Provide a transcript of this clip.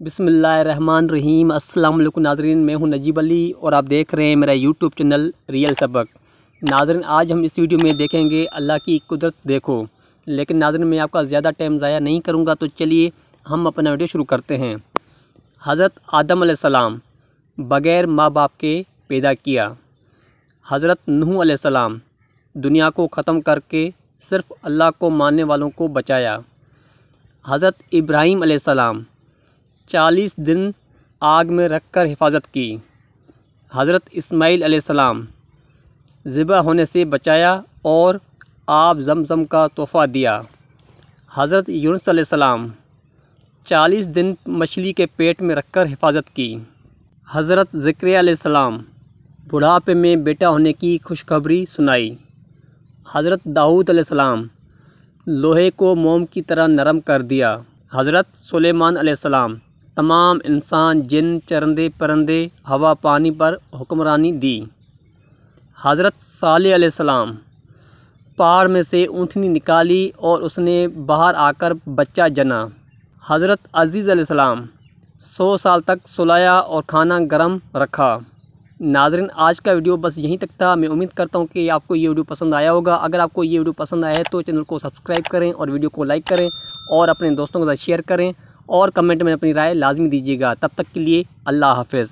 बिस्मिल्लाहिर्रहमानिर्रहीम। अस्सलाम वालेकुम नाज़रीन, मैं हूं नजीब अली और आप देख रहे हैं मेरा यूट्यूब चैनल रियल सबक। नाज़रीन, आज हम इस वीडियो में देखेंगे अल्लाह की कुदरत देखो। लेकिन नाज़रीन, मैं आपका ज़्यादा टाइम ज़ाया नहीं करूंगा, तो चलिए हम अपना वीडियो शुरू करते हैं। हज़रत आदम अलैहिस्सलाम बग़ैर माँ बाप के पैदा किया। हज़रत नूह अलैहिस्सलाम दुनिया को ख़त्म करके सिर्फ़ अल्लाह को मानने वालों को बचाया। हज़रत इब्राहीम अलैहिस्सलाम 40 दिन आग में रखकर हिफाजत की। हज़रत इस्माईल अलैहिस्सलाम ज़िबा होने से बचाया और आब ज़मज़म का तोहफ़ा दिया। हज़रत यूनुस अलैहिस्सलाम 40 दिन मछली के पेट में रखकर हिफाजत की। हज़रत ज़करिया अलैहिस्सलाम बुढ़ापे में बेटा होने की खुशखबरी सुनाई। हज़रत दाऊद अलैहिस्सलाम लोहे को मोम की तरह नरम कर दिया। हज़रत सुलेमान अलैहिस्सलाम तमाम इंसान, जिन, चरंदे परंदे, हवा पानी पर हुक्मरानी दी। हज़रत सालेह अलैहिस्सलाम पहाड़ में से ऊँटनी निकाली और उसने बाहर आकर बच्चा जना। हज़रत अज़ीज़ अलैहिस्सलाम 100 साल तक सुलाया और खाना गरम रखा। नाज़रीन, आज का वीडियो बस यहीं तक था। मैं उम्मीद करता हूँ कि आपको ये वीडियो पसंद आया होगा। अगर आपको ये वीडियो पसंद आया है तो चैनल को सब्सक्राइब करें और वीडियो को लाइक करें और अपने दोस्तों के साथ शेयर करें और कमेंट में अपनी राय लाजमी दीजिएगा। तब तक के लिए अल्लाह हाफ़िज़।